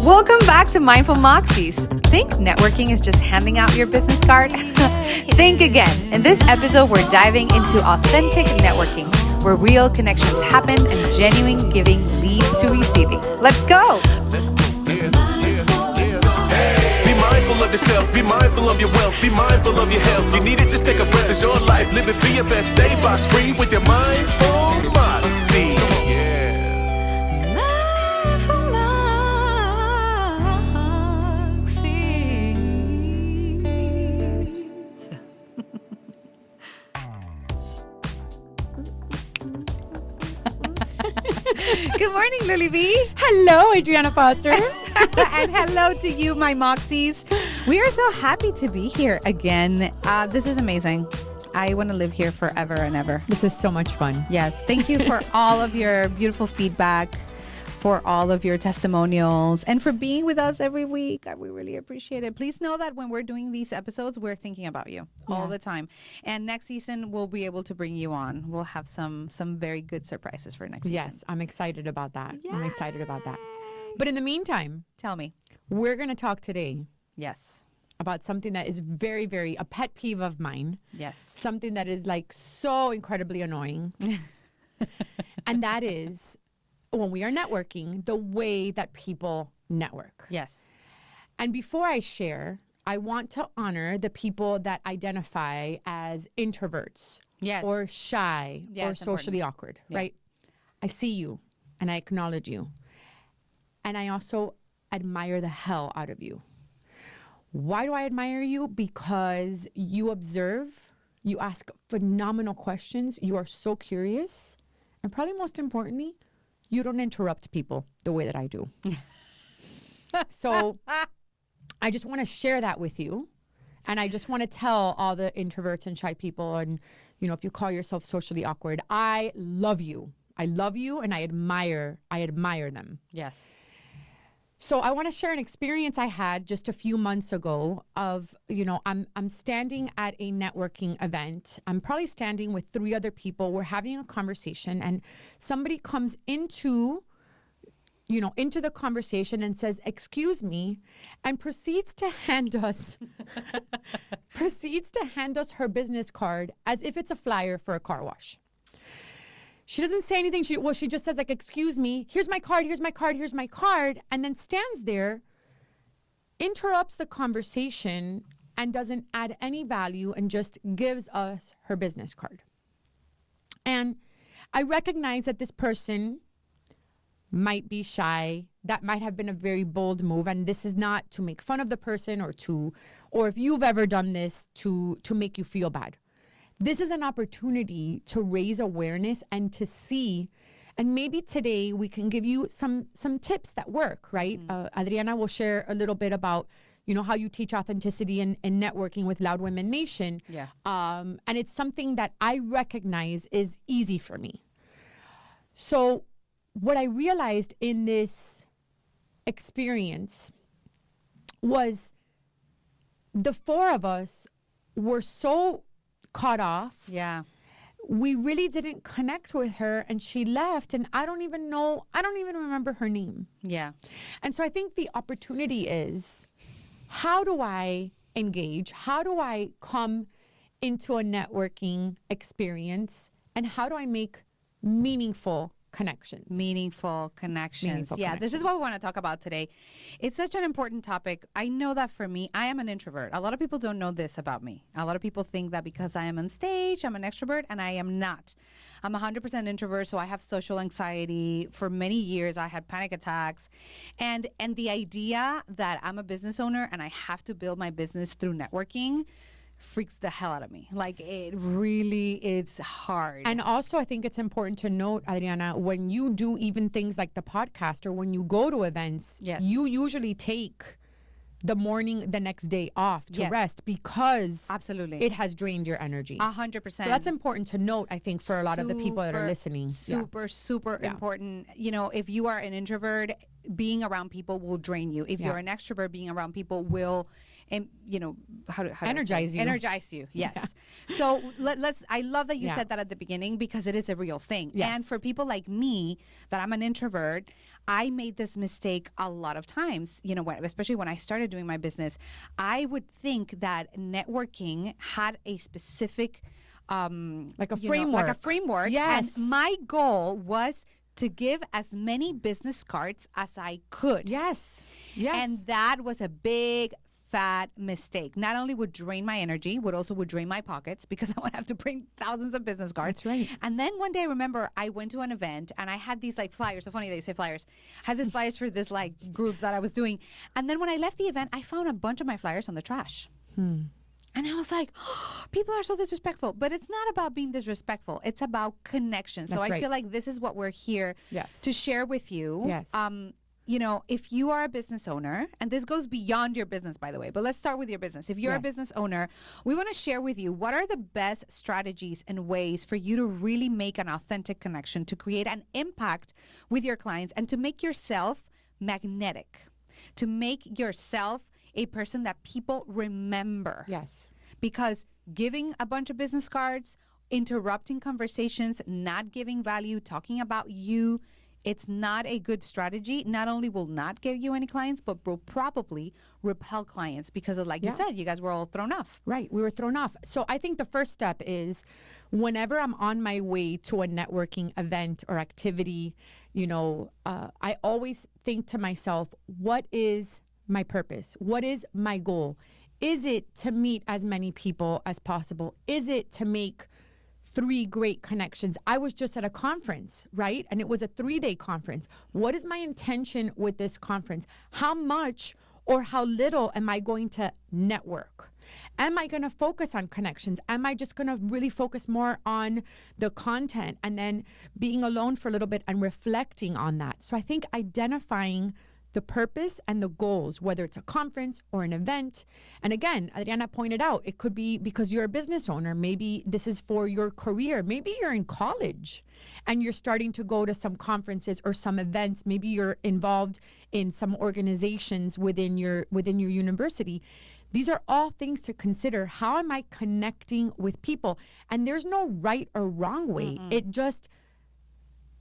Welcome back to Mindful Moxies. Think networking is just handing out your business card? Think again. In this episode, we're diving into authentic networking, where real connections happen and genuine giving leads to receiving. Let's go. Be mindful of yourself, be mindful of your wealth, be mindful of your health. You need it, just take a breath, it's your life. Live it, be your best, stay box free with your mindful moxie. Good morning, Luly B. Hello, Adriana Foster. And hello to you, my Moxies. We are so happy to be here again. This is amazing. I want to live here forever and ever. This is so much fun. Yes. Thank you for all of your beautiful feedback, for all of your testimonials, and for being with us every week. We really appreciate it. Please know that when we're doing these episodes, we're thinking about you all the time. And next season, we'll be able to bring you on. We'll have some very good surprises for next season. Yes, I'm excited about that. Yay. I'm excited about that. But in the meantime, Tell me. we're going to talk today Yes. about something that is very, very a pet peeve of mine. Yes. Something that is like so incredibly annoying. And that is when we are networking, the way that people network. Yes. And before I share, I want to honor the people that identify as introverts Yes. or shy Yeah, or it's socially important. awkward, Yeah. right? I see you and I acknowledge you. And I also admire the hell out of you. Why do I admire you? Because you observe, you ask phenomenal questions, you are so curious, and probably most importantly, you don't interrupt people the way that I do. So I just want to share that with you. And I just want to tell all the introverts and shy people, and, you know, if you call yourself socially awkward, I love you. I love you and I admire them. Yes. So I want to share an experience I had just a few months ago of, you know, I'm standing at a networking event. I'm probably standing with 3 other people. We're having a conversation and somebody comes into the conversation and says, "Excuse me," and proceeds to hand us her business card as if it's a flyer for a car wash. She doesn't say anything. She just says, like, "Excuse me, here's my card, here's my card, here's my card," and then stands there, interrupts the conversation, and doesn't add any value and just gives us her business card. And I recognize that this person might be shy. That might have been a very bold move. And this is not to make fun of the person or if you've ever done this to make you feel bad. This is an opportunity to raise awareness and to see, and maybe today we can give you some tips that work, right? Adriana will share a little bit about, you know, how you teach authenticity and networking with Loud Women Nation. Yeah. And it's something that I recognize is easy for me. So what I realized in this experience was the 4 of us were so caught off. Yeah. We really didn't connect with her and she left, and I don't even remember her name. Yeah. And so I think the opportunity is, how do I engage? How do I come into a networking experience, and how do I make meaningful connections? Meaningful connections. This is what we want to talk about today. It's such an important topic. I know that for me, I am an introvert. A lot of people don't know this about me. A lot of people think that because I am on stage, I'm an extrovert, and I am not. I'm 100% introvert, so I have social anxiety. For many years, I had panic attacks. And the idea that I'm a business owner and I have to build my business through networking freaks the hell out of me. Like, it's hard. And also, I think it's important to note, Adriana, when you do even things like the podcast or when you go to events, Yes. you usually take the next day off to Yes. rest because Absolutely. it has drained your energy. 100%. So that's important to note, I think, for a lot of the people that are listening. Super Yeah. important. You know, if you are an introvert, being around people will drain you. If you're an extrovert, being around people will, how energize you. Energize you. Yes. Yeah. So I love that you said that at the beginning, because it is a real thing. Yes. And for people like me, that I'm an introvert, I made this mistake a lot of times, especially when I started doing my business. I would think that networking had a specific, like a framework. Yes. And my goal was to give as many business cards as I could. Yes. And that was a big fat mistake. Not only would drain my energy, would drain my pockets, because I would have to bring thousands of business cards. That's right. And then one day, I remember I went to an event and I had these like flyers. So funny that you say flyers. I had these flyers for this like group that I was doing. And then when I left the event, I found a bunch of my flyers on the trash. And I was like, oh, people are so disrespectful. But it's not about being disrespectful. It's about connection. So I feel like this is what we're here to share with you. Yes. If you are a business owner, and this goes beyond your business, by the way, but let's start with your business. If you're a business owner, we want to share with you what are the best strategies and ways for you to really make an authentic connection, to create an impact with your clients, and to make yourself magnetic, to make yourself a person that people remember. Yes. Because giving a bunch of business cards, interrupting conversations, not giving value, talking about you, it's not a good strategy. Not only will not give you any clients, but will probably repel clients because of, like you said, you guys were all thrown off. Right. We were thrown off. So I think the first step is, whenever I'm on my way to a networking event or activity, I always think to myself, what is my purpose? What is my goal? Is it to meet as many people as possible? Is it to make 3 great connections? I was just at a conference, right? And it was a 3-day conference. What is my intention with this conference? How much or how little am I going to network? Am I going to focus on connections? Am I just going to really focus more on the content and then being alone for a little bit and reflecting on that? So I think identifying the purpose and the goals, whether it's a conference or an event. And again, Adriana pointed out, it could be because you're a business owner. Maybe this is for your career. Maybe you're in college and you're starting to go to some conferences or some events. Maybe you're involved in some organizations within your university. These are all things to consider. How am I connecting with people? And there's no right or wrong way. It just,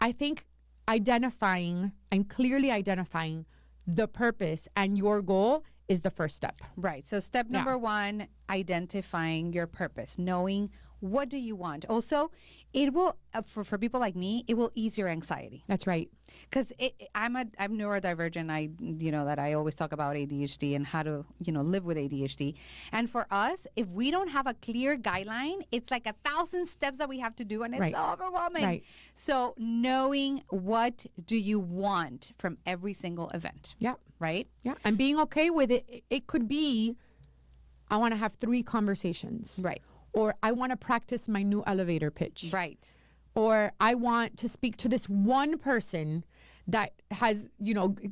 I think, identifying and clearly identifying the purpose and your goal is the first step. Right. So step number 1, identifying your purpose, knowing what do you want. Also, it will, for people like me, it will ease your anxiety. That's right. Because I'm neurodivergent. That I always talk about ADHD and how to, live with ADHD. And for us, if we don't have a clear guideline, it's like 1,000 steps that we have to do, and it's so overwhelming. Right. So knowing what do you want from every single event. Yeah. Right? Yeah. And being okay with it. It could be, I want to have 3 conversations. Right. Or I want to practice my new elevator pitch. Right. Or I want to speak to this one person that has,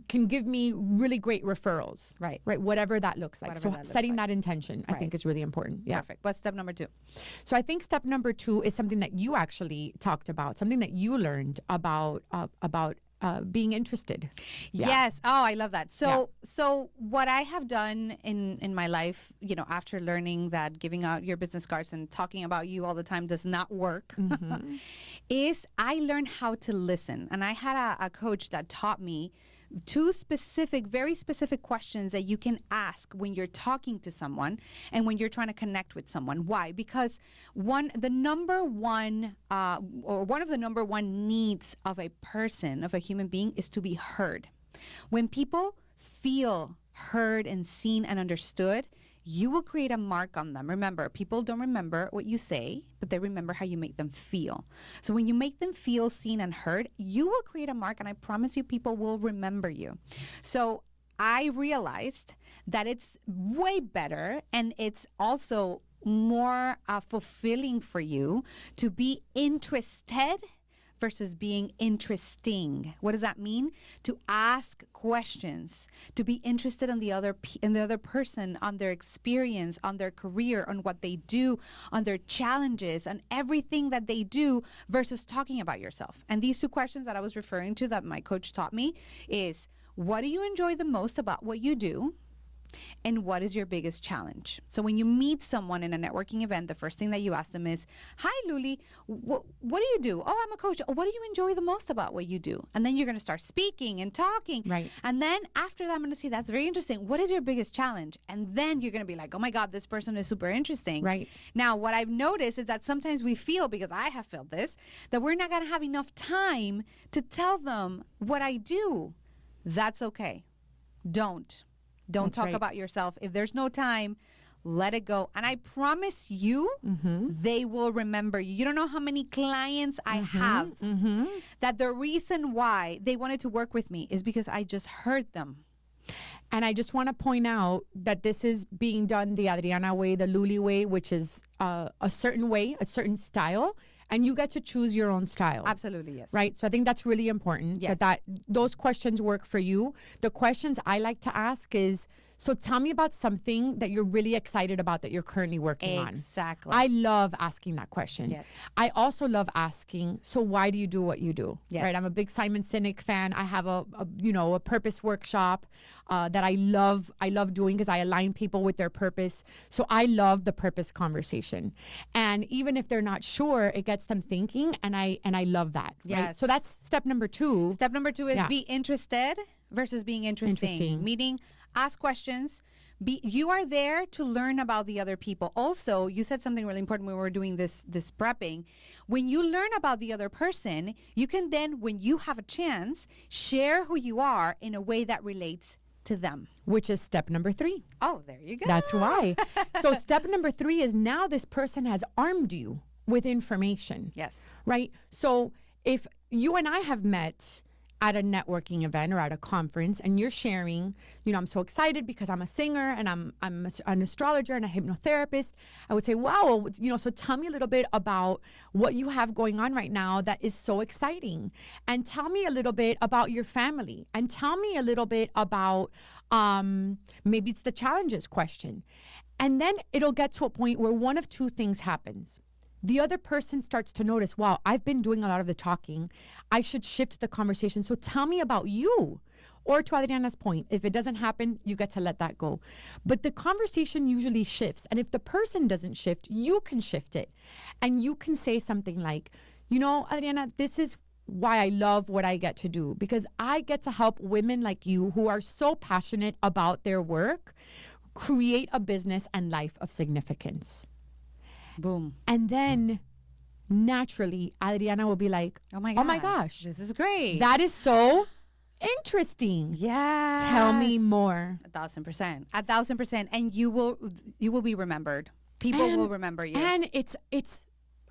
can give me really great referrals. Right. Right. Whatever that looks like. So setting that intention, I think, is really important. Yeah. Perfect. What's step number 2? So I think step number 2 is something that you actually talked about, something that you learned about being interested. Yes. Oh, I love that. So what I have done in my life, after learning that giving out your business cards and talking about you all the time does not work, is I learned how to listen. And I had a coach that taught me 2 very specific questions that you can ask when you're talking to someone and when you're trying to connect with someone. Why? Because one of the number one needs of a person, of a human being, is to be heard. When people feel heard and seen and understood, you will create a mark on them. Remember, people don't remember what you say, but they remember how you make them feel. So when you make them feel seen and heard, you will create a mark, and I promise you, people will remember you. So I realized that it's way better, and it's also more fulfilling for you to be interested versus being interesting. What does that mean? To ask questions, to be interested in the other person, on their experience, on their career, on what they do, on their challenges, on everything that they do, versus talking about yourself. And these 2 questions that I was referring to that my coach taught me is, what do you enjoy the most about what you do? And what is your biggest challenge? So when you meet someone in a networking event, the first thing that you ask them is, hi, Luly, what do you do? Oh, I'm a coach. Oh, what do you enjoy the most about what you do? And then you're going to start speaking and talking. Right. And then after that, I'm going to say, that's very interesting. What is your biggest challenge? And then you're going to be like, oh my God, this person is super interesting. Right. Now, what I've noticed is that sometimes we feel, because I have felt this, that we're not going to have enough time to tell them what I do. That's okay. Don't That's talk right. about yourself. If there's no time, let it go. And I promise you, they will remember you. You don't know how many clients I have that the reason why they wanted to work with me is because I just heard them. And I just want to point out that this is being done the Adriana way, the Luly way, which is a certain way, a certain style. And you get to choose your own style. Absolutely, yes. Right? So I think that's really important, Yes. that those questions work for you. The questions I like to ask is, so tell me about something that you're really excited about that you're currently working on. Exactly. I love asking that question. Yes. I also love asking, so why do you do what you do? Yes. Right? I'm a big Simon Sinek fan. I have a purpose workshop that I love doing because I align people with their purpose. So I love the purpose conversation. And even if they're not sure, it gets them thinking, and I love that. Right? Yes. So that's step number 2. Step number 2 is Yeah. be interested versus being interesting. Meaning, ask questions. You are there to learn about the other people. Also, you said something really important when we were doing this prepping. When you learn about the other person, you can then, when you have a chance, share who you are in a way that relates to them. Which is step number 3. Oh, there you go. That's why. So step number 3 is now this person has armed you with information. Yes. Right? So if you and I have met at a networking event or at a conference and you're sharing, I'm so excited because I'm a singer and I'm an astrologer and a hypnotherapist, I would say, wow, so tell me a little bit about what you have going on right now that is so exciting. And tell me a little bit about your family. And tell me a little bit about, maybe it's the challenges question. And then it'll get to a point where one of 2 things happens. The other person starts to notice, wow, I've been doing a lot of the talking. I should shift the conversation. So tell me about you. Or to Adriana's point, if it doesn't happen, you get to let that go. But the conversation usually shifts. And if the person doesn't shift, you can shift it. And you can say something like, Adriana, this is why I love what I get to do. Because I get to help women like you who are so passionate about their work create a business and life of significance. Boom. And then naturally, Adriana will be like, Oh my gosh, this is great. that is so interesting. Yeah. Tell me more. 1,000%. 1,000%. And you will be remembered. People will remember you. And it's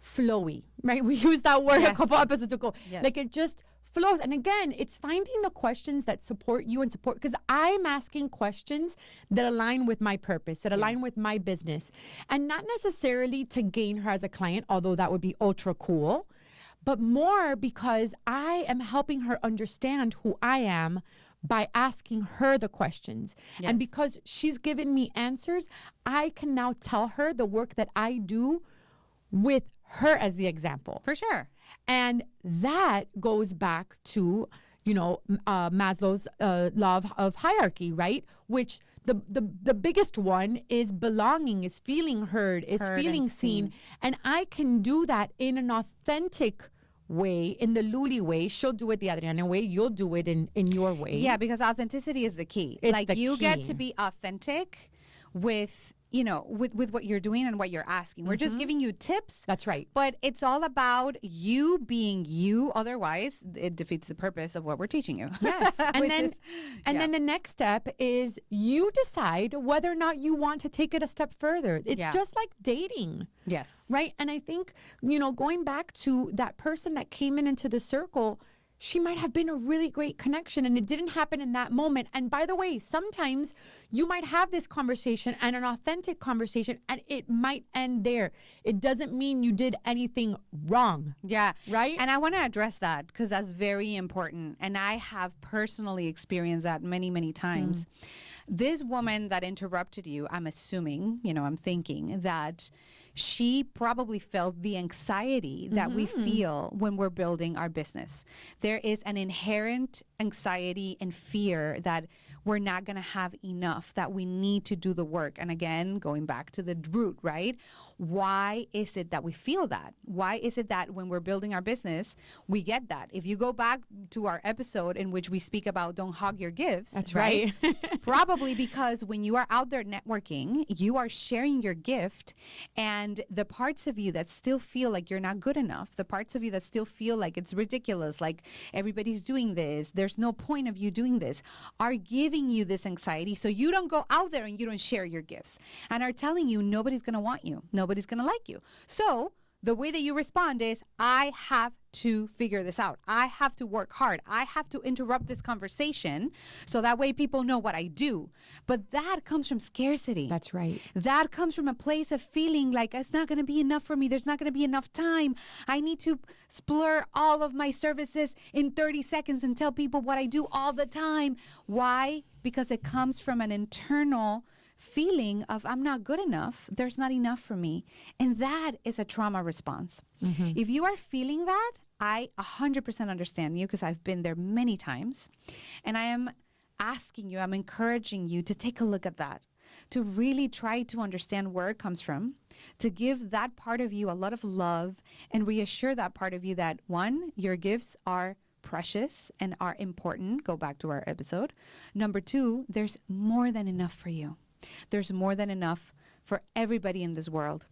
flowy, right? We used that word a Yes. couple episodes ago. Yes. Like it just flows. And again, it's finding the questions that support you and support, because I'm asking questions that align with my purpose, that align with my business, and not necessarily to gain her as a client, although that would be ultra cool, but more because I am helping her understand who I am by asking her the questions. Yes. And because she's given me answers, I can now tell her the work that I do with her as the example. For sure. And that goes back to, Maslow's law of hierarchy, right? Which the biggest one is belonging, is feeling heard, is Heard feeling and seen. seen. And I can do that in an authentic way, in the Luly way. She'll do it the Adriana way. You'll do it in your way. Yeah, because authenticity is the key. It's like the you get key. to be authentic with with what you're doing and what you're asking. We're just giving you tips. That's right. But it's all about you being you. Otherwise, it defeats the purpose of what we're teaching you. Yes. And Which then is- then the next step is you decide whether or not you want to take it a step further. It's Yeah. just like dating. Yes. Right. And I think, going back to that person that came into the circle, she might have been a really great connection and it didn't happen in that moment. And by the way, sometimes you might have this conversation and an authentic conversation and it might end there. It doesn't mean you did anything wrong. Yeah. Right? And I want to address that because that's very important. And I have personally experienced that many, many times. This woman that interrupted you, I'm assuming, I'm thinking that she probably felt the anxiety that we feel when we're building our business. There is an inherent anxiety and fear that we're not going to have enough, that we need to do the work. And again, going back to the root, right? Why is it that we feel that? Why is it that when we're building our business, we get that? If you go back to our episode in which we speak about don't hog your gifts. That's right. Probably because when you are out there networking, you are sharing your gift, and the parts of you that still feel like you're not good enough, the parts of you that still feel like it's ridiculous, like everybody's doing this, there's no point of you doing this, are giving you this anxiety so you don't go out there and you don't share your gifts, and are telling you nobody's going to want you, nobody's going to like you. So the way that you respond is, I have to figure this out. I have to work hard. I have to interrupt this conversation so that way people know what I do. But that comes from scarcity. That's right. That comes from a place of feeling like it's not going to be enough for me. There's not going to be enough time. I need to splur all of my services in 30 seconds and tell people what I do all the time. Why? Because it comes from an internal feeling of I'm not good enough. There's not enough for me. And that is a trauma response. If you are feeling that, I 100% understand you, because I've been there many times. And I am asking you, I'm encouraging you to take a look at that, to really try to understand where it comes from, to give that part of you a lot of love and reassure that part of you that, one, your gifts are precious and are important. Go back to our episode. Number two, there's more than enough for you. There's more than enough for everybody in this world.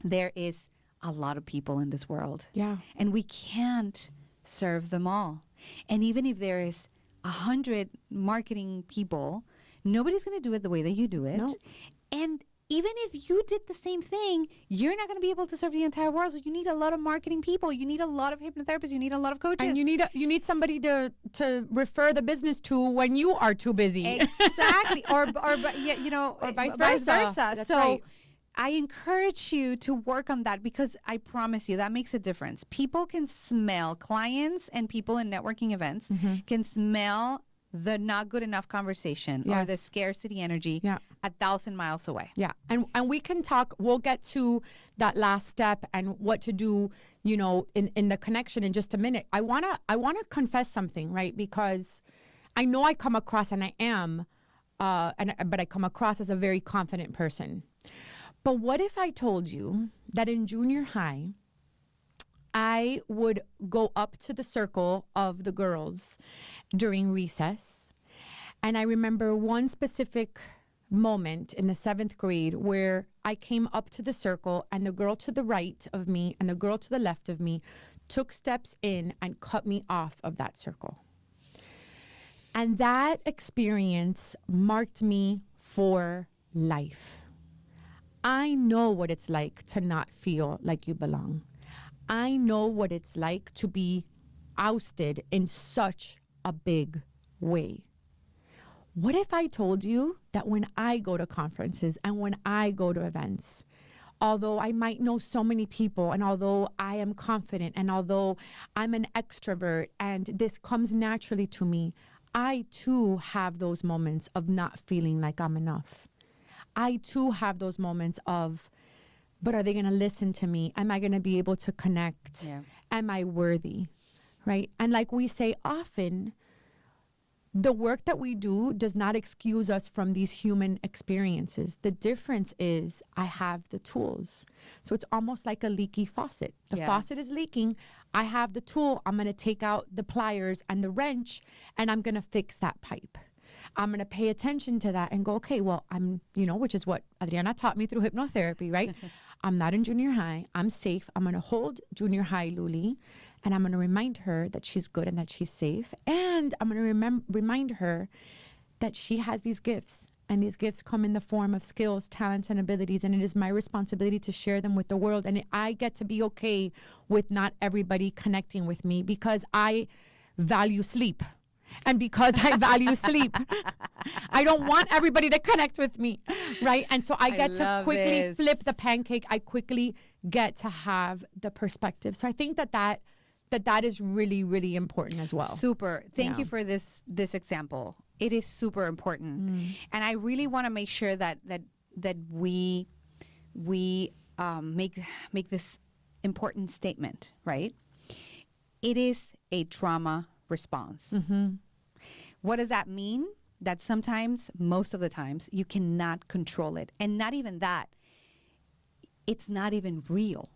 There is a lot of people in this world. Yeah. And we can't serve them all. And even if there is 100 marketing people, nobody's going to do it the way that you do it. No. And even if you did the same thing, you're not going to be able to serve the entire world. So you need a lot of marketing people. You need a lot of hypnotherapists. You need a lot of coaches. And you need somebody to refer the business to when you are too busy. Exactly. or vice versa. That's so right. I encourage you to work on that, because I promise you that makes a difference. People can smell, clients and people in networking events can smell the not good enough conversation or the scarcity energy 1,000 miles away. Yeah. And we can talk, we'll get to that last step and what to do, in the connection in just a minute. I wanna confess something, right? Because I know I come across, and I am, but I come across as a very confident person. But what if I told you that in junior high, I would go up to the circle of the girls during recess. And I remember one specific moment in the 7th grade where I came up to the circle, and the girl to the right of me and the girl to the left of me took steps in and cut me off of that circle. And that experience marked me for life. I know what it's like to not feel like you belong. I know what it's like to be ousted in such a big way. What if I told you that when I go to conferences and when I go to events, although I might know so many people, and although I am confident, and although I'm an extrovert and this comes naturally to me, I too have those moments of not feeling like I'm enough. I too have those moments of, but are they going to listen to me? Am I going to be able to connect? Yeah. Am I worthy? Right? And like we say often, the work that we do does not excuse us from these human experiences. The difference is I have the tools. So it's almost like a leaky faucet. The faucet is leaking. I have the tool. I'm going to take out the pliers and the wrench, and I'm going to fix that pipe. I'm going to pay attention to that and go, okay, well, I'm, which is what Adriana taught me through hypnotherapy, right? I'm not in junior high. I'm safe. I'm going to hold junior high Luly, and I'm going to remind her that she's good and that she's safe. And I'm going to remind her that she has these gifts, and these gifts come in the form of skills, talents, and abilities. And it is my responsibility to share them with the world. And I get to be okay with not everybody connecting with me, because I value sleep. And because I value sleep, I don't want everybody to connect with me, right? And so I get to quickly flip the pancake. I quickly get to have the perspective. So I think that is really, really important as well. Super. Thank you for this example. It is super important. And I really want to make sure that we make this important statement, right? It is a trauma response. What does that mean? That sometimes, most of the times, you cannot control it. And not even that. It's not even real.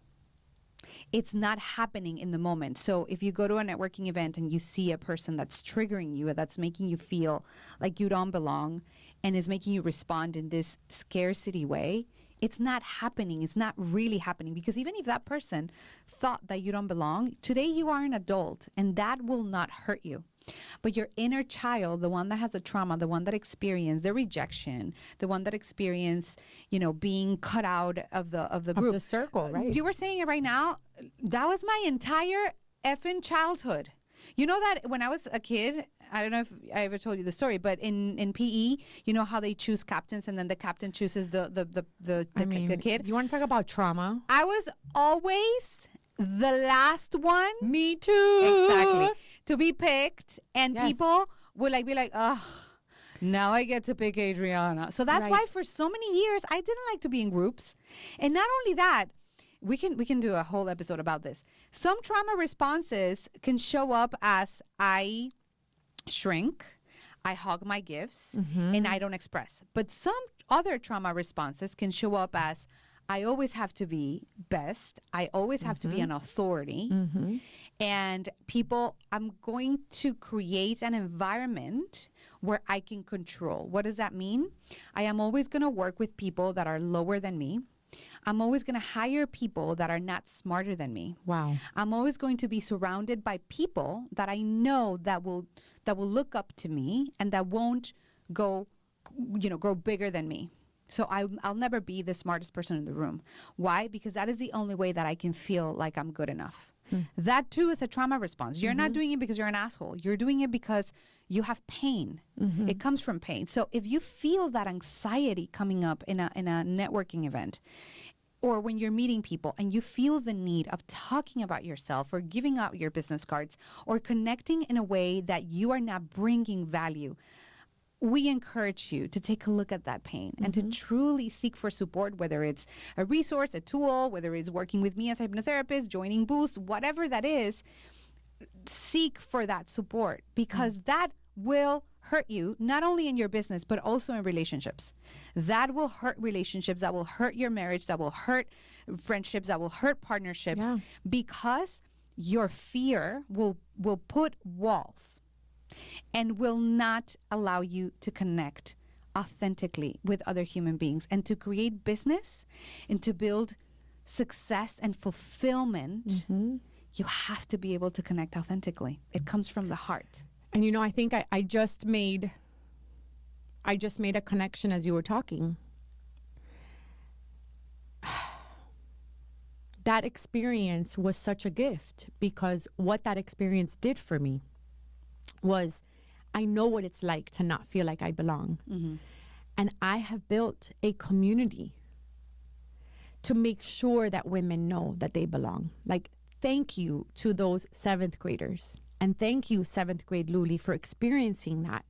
It's not happening in the moment. So if you go to a networking event and you see a person that's triggering you, that's making you feel like you don't belong and is making you respond in this scarcity way, it's not happening. It's not really happening, because even if that person thought that you don't belong, today you are an adult and that will not hurt you. But your inner child, the one that has a trauma, the one that experienced the rejection, the one that experienced, being cut out of the group, of the circle, right? You were saying it right now. That was my entire effing childhood. You know that when I was a kid, I don't know if I ever told you the story, but in PE, you know how they choose captains and then the captain chooses the kid. You want to talk about trauma? I was always the last one. Me too. Exactly. To be picked, and people would be like, oh, now I get to pick Adriana. So that's why for so many years I didn't like to be in groups. And not only that, we can do a whole episode about this. Some trauma responses can show up as I shrink, I hog my gifts, and I don't express. But some other trauma responses can show up as I always have to be best. I always have to be an authority. And I'm going to create an environment where I can control. What does that mean? I am always going to work with people that are lower than me. I'm always going to hire people that are not smarter than me. Wow. I'm always going to be surrounded by people that I know that will look up to me and that won't grow bigger than me. So I'll never be the smartest person in the room. Why? Because that is the only way that I can feel like I'm good enough. That too is a trauma response. You're not doing it because you're an asshole. You're doing it because you have pain. It comes from pain. So if you feel that anxiety coming up in a networking event, or when you're meeting people and you feel the need of talking about yourself or giving out your business cards or connecting in a way that you are not bringing value, we encourage you to take a look at that pain and to truly seek for support, whether it's a resource, a tool, whether it's working with me as a hypnotherapist, joining Boost, whatever that is. Seek for that support, because that will hurt you, not only in your business, but also in relationships. That will hurt relationships, that will hurt your marriage, that will hurt friendships, that will hurt partnerships, because your fear will put walls and will not allow you to connect authentically with other human beings and to create business and to build success and fulfillment. You have to be able to connect authentically. It comes from the heart. And I think I just made a connection as you were talking. That experience was such a gift, because what that experience did for me was, I know what it's like to not feel like I belong. And I have built a community to make sure that women know that they belong. Thank you to those 7th graders. And thank you, 7th grade Luly, for experiencing that.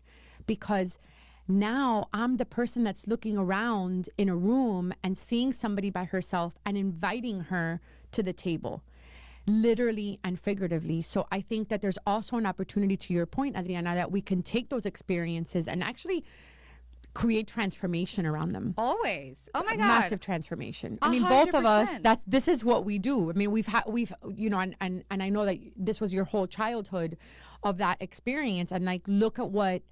Because now I'm the person that's looking around in a room and seeing somebody by herself and inviting her to the table, literally and figuratively. So I think that there's also an opportunity, to your point, Adriana, that we can take those experiences and actually create transformation around them. Always. Oh my God. Massive transformation. I mean, 100%. both of us, this is what we do. I mean, we've and I know that this was your whole childhood of that experience, and look at what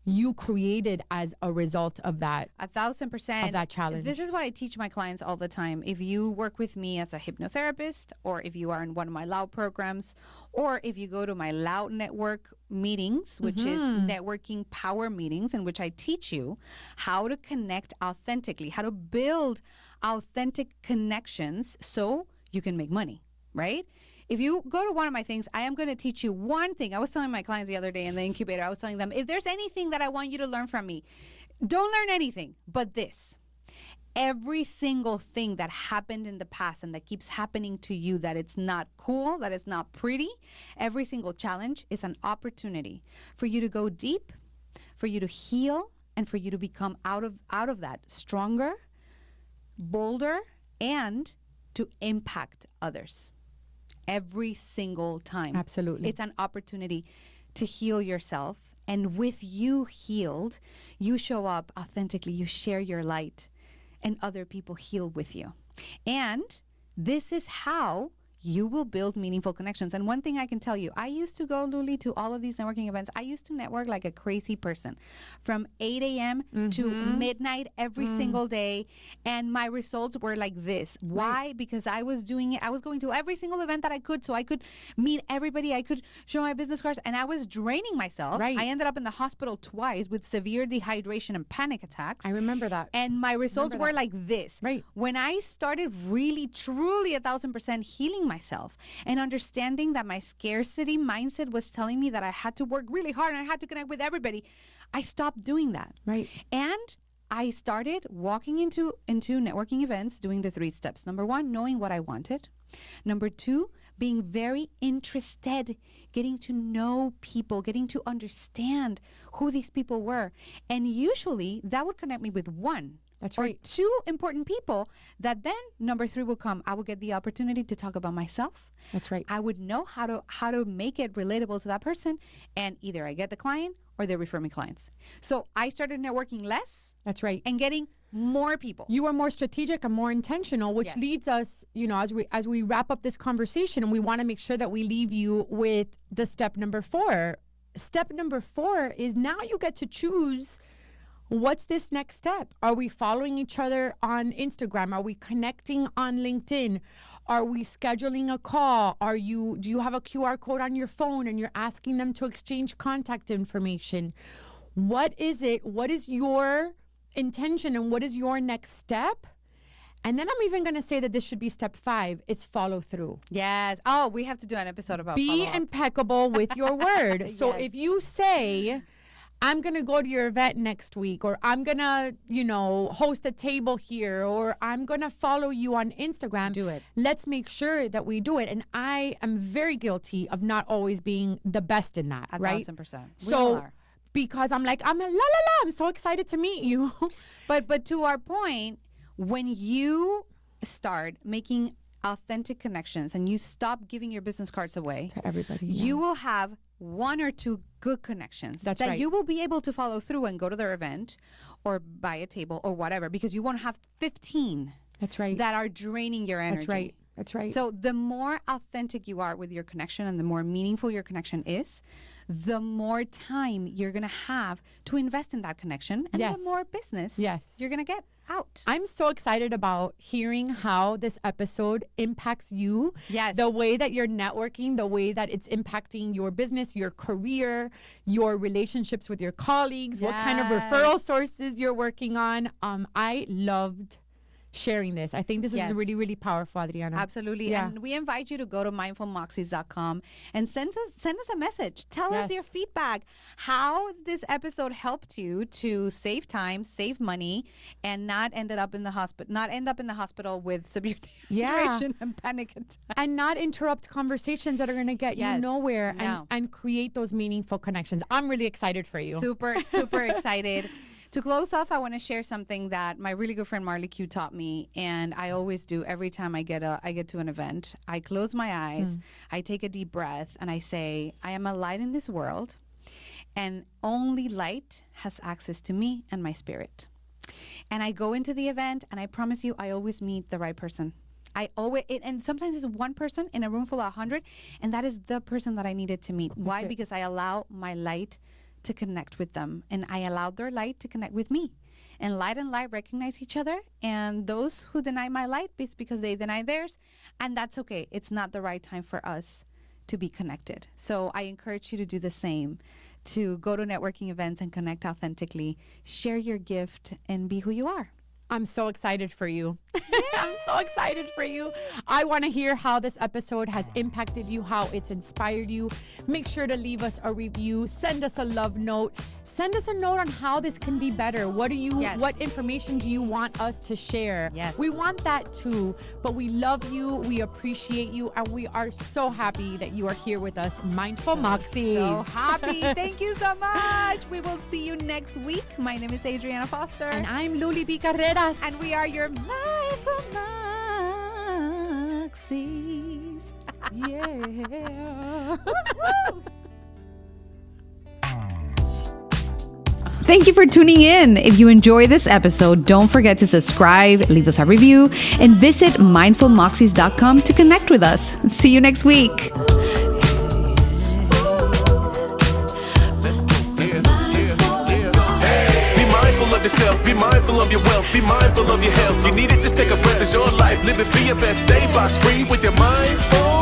you created as a result of that. 1,000% of that challenge. This is what I teach my clients all the time. If you work with me as a hypnotherapist, or if you are in one of my Loud programs, or if you go to my Loud Network meetings, which is networking power meetings, in which I teach you how to connect authentically, how to build authentic connections so you can make money, right? If you go to one of my things, I am going to teach you one thing. I was telling my clients the other day in the incubator, I was telling them, if there's anything that I want you to learn from me, don't learn anything but this. Every single thing that happened in the past and that keeps happening to you, that it's not cool, that it's not pretty, every single challenge is an opportunity for you to go deep, for you to heal and for you to become out of that stronger, bolder, and to impact others every single time. Absolutely. It's an opportunity to heal yourself. And with you healed, you show up authentically, you share your light, and other people heal with you. And this is how you will build meaningful connections. And one thing I can tell you, I used to go, Luly, to all of these networking events. I used to network like a crazy person from 8 a.m. to midnight every single day. And my results were like this. Why? Because I was doing it. I was going to every single event that I could so I could meet everybody. I could show my business cards, and I was draining myself. Right. I ended up in the hospital twice with severe dehydration and panic attacks. I remember that. And my results were like this. Right. When I started really, truly 1,000% healing myself and understanding that my scarcity mindset was telling me that I had to work really hard and I had to connect with everybody, I stopped doing that. Right. And I started walking into networking events, doing the 3 steps. Number 1, knowing what I wanted. Number 2, being very interested, getting to know people, getting to understand who these people were. And usually that would connect me with 1. That's or right. 2 important people that then number 3 will come. I will get the opportunity to talk about myself. That's right. I would know how to make it relatable to that person, and either I get the client or they refer me clients. So I started networking less. That's right. And getting more people. You are more strategic and more intentional, which leads us, as we wrap up this conversation, and we want to make sure that we leave you with the step number 4. Step number 4 is now you get to choose. What's this next step? Are we following each other on Instagram? Are we connecting on LinkedIn? Are we scheduling a call? Do you have a QR code on your phone and you're asking them to exchange contact information? What is it? What is your intention and what is your next step? And then I'm even going to say that this should be step 5. It's follow through. Yes. Oh, we have to do an episode about Be follow-up. impeccable with your word. So Yes. if you say, I'm going to go to your event next week, or I'm going to, host a table here, or I'm going to follow you on Instagram. Do it. Let's make sure that we do it. And I am very guilty of not always being the best in that, right? 1,000%. We all So are. because I'm like, I'm la la la, I'm so excited to meet you. But to our point, when you start making authentic connections and you stop giving your business cards away To everybody, you will have 1 or 2 good connections That's that right. you will be able to follow through and go to their event or buy a table or whatever, because you won't have 15 That's right. that are draining your energy. That's right. That's right. So the more authentic you are with your connection and the more meaningful your connection is, the more time you're going to have to invest in that connection, and Yes. the more business Yes. you're going to get out. I'm so excited about hearing how this episode impacts you. Yes. The way that you're networking, the way that it's impacting your business, your career, your relationships with your colleagues, what kind of Yes. referral sources you're working on. I loved sharing this. I think this is Yes. really, really powerful, Adriana. Absolutely. Yeah. And we invite you to go to mindfulmoxies.com and send us a message. Tell us your Yes. feedback, how this episode helped you to save time, save money, and not end up in the hospital with severe Yeah. dehydration and panic attacks. And not interrupt conversations that are going to get Yes. you nowhere, No. and create those meaningful connections. I'm really excited for you. Super, super excited. To close off, I want to share something that my really good friend Marley Q taught me, and I always do every time I get to an event. I close my eyes, I take a deep breath, and I say, I am a light in this world, and only light has access to me and my spirit. And I go into the event, and I promise you, I always meet the right person. And sometimes it's one person in a room full of 100, and that is the person that I needed to meet. Why? it. Because I allow my light to connect with them, and I allowed their light to connect with me. And light recognize each other, and those who deny my light, it's because they deny theirs, and that's okay. It's not the right time for us to be connected. So I encourage you to do the same, to go to networking events and connect authentically, share your gift, and be who you are. I'm so excited for you. I'm so excited for you. I want to hear how this episode has impacted you, how it's inspired you. Make sure to leave us a review. Send us a love note. Send us a note on how this can be better. What information do you want us to share? Yes. We want that too. But we love you. We appreciate you. And we are so happy that you are here with us, Mindful Moxies. So happy. Thank you so much. We will see you next week. My name is Adriana Foster. And I'm Luly B. Carreras. And we are your Mindful Moxies. Yeah. Thank you for tuning in. If you enjoy this episode, don't forget to subscribe, leave us a review, and visit mindfulmoxies.com to connect with us. See you next week. Yourself. Be mindful of your wealth, be mindful of your health. You need it, just take a breath, it's your life. Live it, be your best, stay box free with your mindful